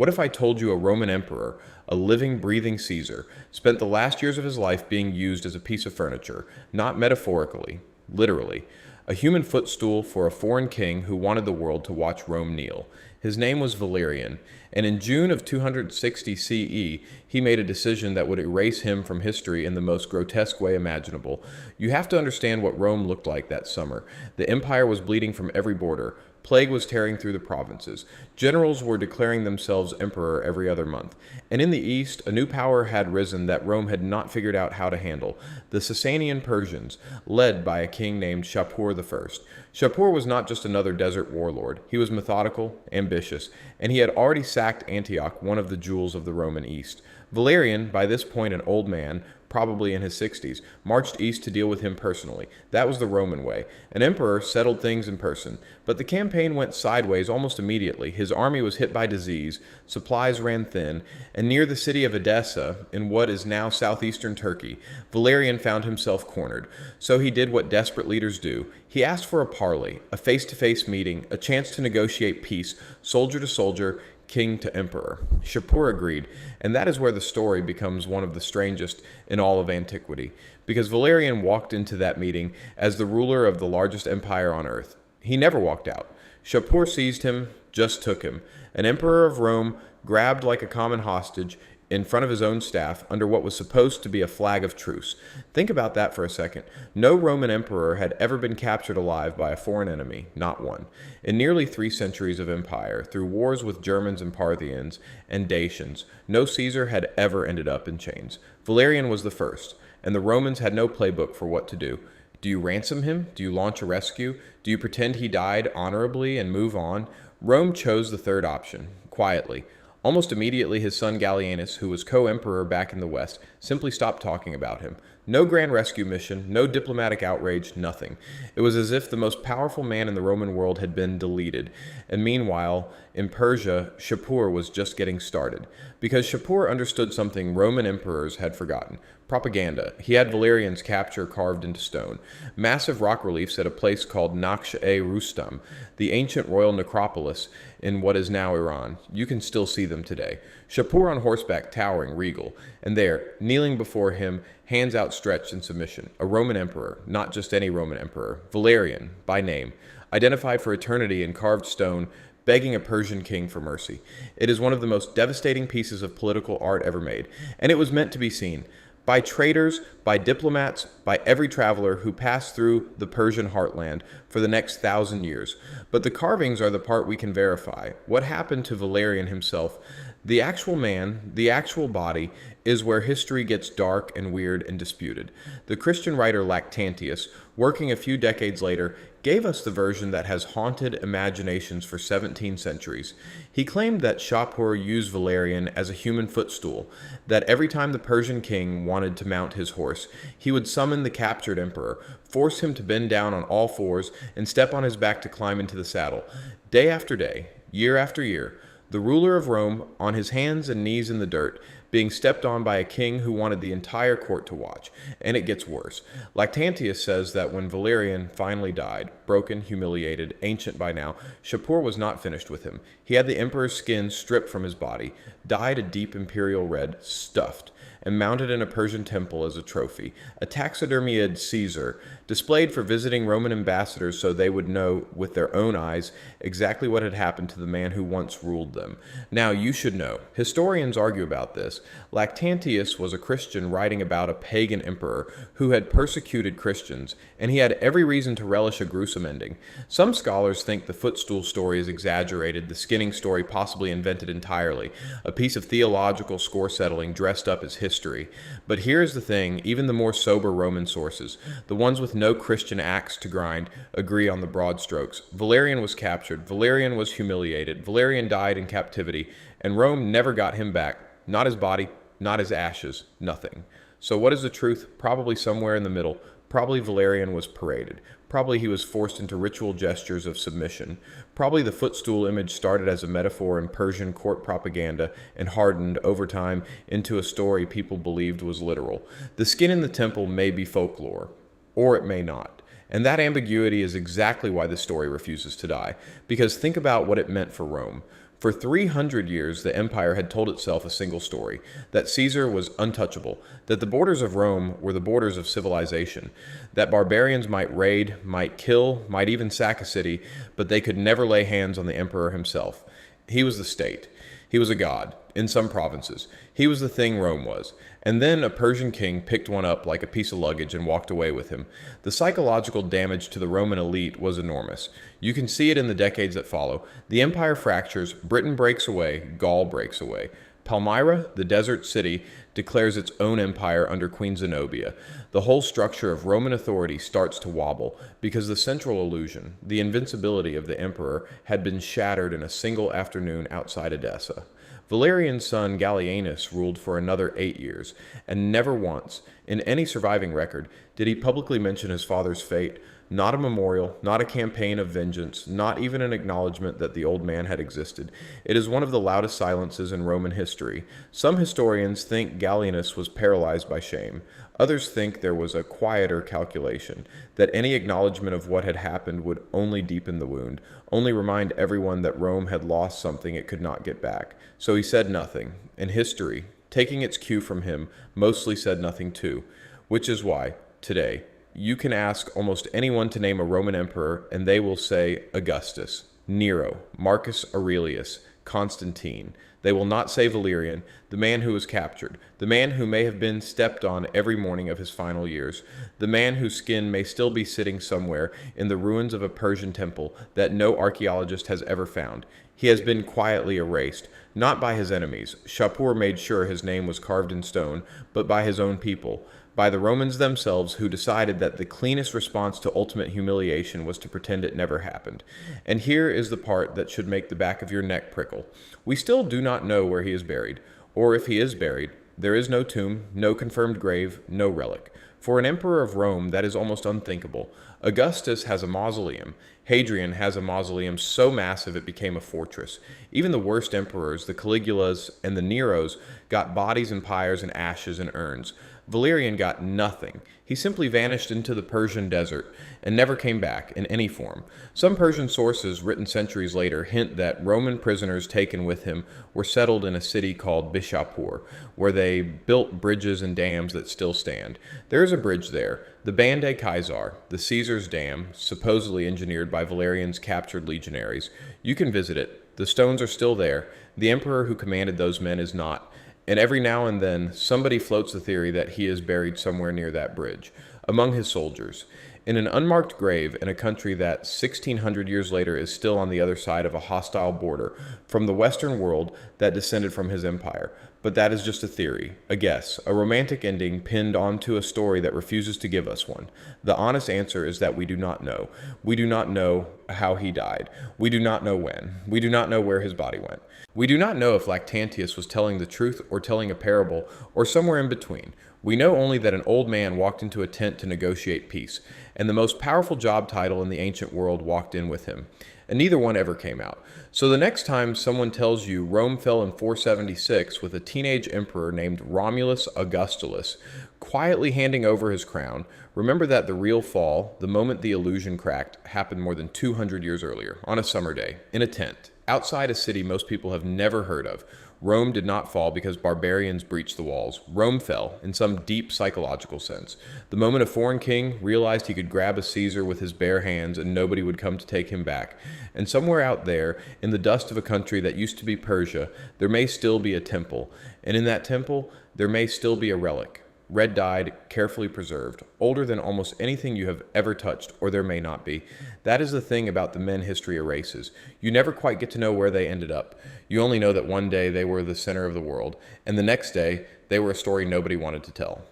What if I told you a Roman emperor, a living, breathing Caesar, spent the last years of his life being used as a piece of furniture, not metaphorically, literally, a human footstool for a foreign king who wanted the world to watch Rome kneel? His name was Valerian, and in June of 260 CE, he made a decision that would erase him from history in the most grotesque way imaginable. You have to understand what Rome looked like that summer. The empire was bleeding from every border. Plague was tearing through the provinces. Generals were declaring themselves emperor every other month. And in the east, a new power had risen that Rome had not figured out how to handle: the Sasanian Persians, led by a king named Shapur I. Shapur was not just another desert warlord. He was methodical, ambitious, and he had already sacked Antioch, one of the jewels of the Roman East. Valerian, by this point an old man, probably in his 60s, marched east to deal with him personally. That was the Roman way. An emperor settled things in person. But the campaign went sideways almost immediately. His army was hit by disease, supplies ran thin, and near the city of Edessa, in what is now southeastern Turkey, Valerian found himself cornered. So he did what desperate leaders do. He asked for a parley, a face-to-face meeting, a chance to negotiate peace, soldier to soldier, king to emperor. Shapur agreed, and that is where the story becomes one of the strangest in all of antiquity, because Valerian walked into that meeting as the ruler of the largest empire on earth. He never walked out. Shapur seized him, just took him. An emperor of Rome, grabbed like a common hostage in front of his own staff under what was supposed to be a flag of truce. Think about that for a second. No Roman emperor had ever been captured alive by a foreign enemy, not one. In nearly 3 centuries of empire, through wars with Germans and Parthians and Dacians, no Caesar had ever ended up in chains. Valerian was the first, and the Romans had no playbook for what to do. Do you ransom him? Do you launch a rescue? Do you pretend he died honorably and move on? Rome chose the third option, quietly. Almost immediately, his son Gallienus, who was co-emperor back in the west, simply stopped talking about him. No grand rescue mission, no diplomatic outrage, nothing. It was as if the most powerful man in the Roman world had been deleted. And meanwhile, in Persia, Shapur was just getting started. Because Shapur understood something Roman emperors had forgotten: propaganda. He had Valerian's capture carved into stone. Massive rock reliefs at a place called Naqsh-e-Rustam, the ancient royal necropolis in what is now Iran. You can still see them today. Shapur on horseback, towering, regal, and there, kneeling before him, hands outstretched in submission, a Roman emperor, not just any Roman emperor, Valerian, by name, identified for eternity in carved stone, begging a Persian king for mercy. It is one of the most devastating pieces of political art ever made, and it was meant to be seen by traders, by diplomats, by every traveler who passed through the Persian heartland for the next 1,000 years. But the carvings are the part we can verify. What happened to Valerian himself? The actual man, the actual body, is where history gets dark and weird and disputed. The Christian writer Lactantius, working a few decades later, gave us the version that has haunted imaginations for 17 centuries. He claimed that Shapur used Valerian as a human footstool, that every time the Persian king wanted to mount his horse, he would summon the captured emperor, force him to bend down on all fours, and step on his back to climb into the saddle. Day after day, year after year, the ruler of Rome, on his hands and knees in the dirt, being stepped on by a king who wanted the entire court to watch. And it gets worse. Lactantius says that when Valerian finally died, broken, humiliated, ancient by now, Shapur was not finished with him. He had the emperor's skin stripped from his body, dyed a deep imperial red, stuffed, and mounted in a Persian temple as a trophy, a taxidermied Caesar, displayed for visiting Roman ambassadors so they would know with their own eyes exactly what had happened to the man who once ruled them. Now, you should know, historians argue about this. Lactantius was a Christian writing about a pagan emperor who had persecuted Christians, and he had every reason to relish a gruesome ending. Some scholars think the footstool story is exaggerated, the skinning story possibly invented entirely, a piece of theological score settling dressed up as history. But here's the thing, even the more sober Roman sources, the ones with no Christian axe to grind, agree on the broad strokes. Valerian was captured, Valerian was humiliated, Valerian died in captivity, and Rome never got him back. Not his body, not his ashes, nothing. So what is the truth? Probably somewhere in the middle. Probably Valerian was paraded. Probably he was forced into ritual gestures of submission. Probably the footstool image started as a metaphor in Persian court propaganda and hardened over time into a story people believed was literal. The skin in the temple may be folklore, or it may not. And that ambiguity is exactly why the story refuses to die. Because think about what it meant for Rome. For 300 years, the empire had told itself a single story, that Caesar was untouchable, that the borders of Rome were the borders of civilization, that barbarians might raid, might kill, might even sack a city, but they could never lay hands on the emperor himself. He was the state. He was a god, in some provinces. He was the thing Rome was. And then a Persian king picked one up like a piece of luggage and walked away with him. The psychological damage to the Roman elite was enormous. You can see it in the decades that follow. The empire fractures, Britain breaks away, Gaul breaks away. Palmyra, the desert city, declares its own empire under Queen Zenobia. The whole structure of Roman authority starts to wobble because the central illusion, the invincibility of the emperor, had been shattered in a single afternoon outside Edessa. Valerian's son Gallienus ruled for another 8 years, and never once, in any surviving record, did he publicly mention his father's fate. Not a memorial, not a campaign of vengeance, not even an acknowledgement that the old man had existed. It is one of the loudest silences in Roman history. Some historians think Gallienus was paralyzed by shame. Others think there was a quieter calculation, that any acknowledgement of what had happened would only deepen the wound, only remind everyone that Rome had lost something it could not get back. So he said nothing, and history, taking its cue from him, mostly said nothing too, which is why, today, you can ask almost anyone to name a Roman emperor, and they will say Augustus, Nero, Marcus Aurelius, Constantine. They will not say Valerian, the man who was captured, the man who may have been stepped on every morning of his final years, the man whose skin may still be sitting somewhere in the ruins of a Persian temple that no archaeologist has ever found. He has been quietly erased, not by his enemies. Shapur made sure his name was carved in stone, but by his own people, by the Romans themselves, who decided that the cleanest response to ultimate humiliation was to pretend it never happened. And here is the part that should make the back of your neck prickle. We still do not know where he is buried, or if he is buried. There is no tomb, no confirmed grave, no relic. For an emperor of Rome, that is almost unthinkable. Augustus has a mausoleum. Hadrian has a mausoleum so massive it became a fortress. Even the worst emperors, the Caligulas and the Neros, got bodies and pyres and ashes and urns. Valerian got nothing. He simply vanished into the Persian desert and never came back in any form. Some Persian sources, written centuries later, hint that Roman prisoners taken with him were settled in a city called Bishapur, where they built bridges and dams that still stand. There is a bridge there, the Bande Caesar, the Caesar's Dam, supposedly engineered by Valerian's captured legionaries. You can visit it. The stones are still there. The emperor who commanded those men is not. And every now and then, somebody floats the theory that he is buried somewhere near that bridge, among his soldiers, in an unmarked grave in a country that 1,600 years later is still on the other side of a hostile border from the Western world that descended from his empire. But that is just a theory, a guess, a romantic ending pinned onto a story that refuses to give us one. The honest answer is that we do not know. We do not know how he died. We do not know when. We do not know where his body went. We do not know if Lactantius was telling the truth or telling a parable or somewhere in between. We know only that an old man walked into a tent to negotiate peace, and the most powerful job title in the ancient world walked in with him. And neither one ever came out. So the next time someone tells you Rome fell in 476 with a teenage emperor named Romulus Augustulus quietly handing over his crown, remember that the real fall, the moment the illusion cracked, happened more than 200 years earlier, on a summer day, in a tent, outside a city most people have never heard of. Rome did not fall because barbarians breached the walls. Rome fell, in some deep psychological sense. The moment a foreign king realized he could grab a Caesar with his bare hands and nobody would come to take him back. And somewhere out there, in the dust of a country that used to be Persia, there may still be a temple. And in that temple, there may still be a relic. Red-dyed, carefully preserved, older than almost anything you have ever touched, or there may not be. That is the thing about the men history erases. You never quite get to know where they ended up. You only know that one day they were the center of the world, and the next day they were a story nobody wanted to tell.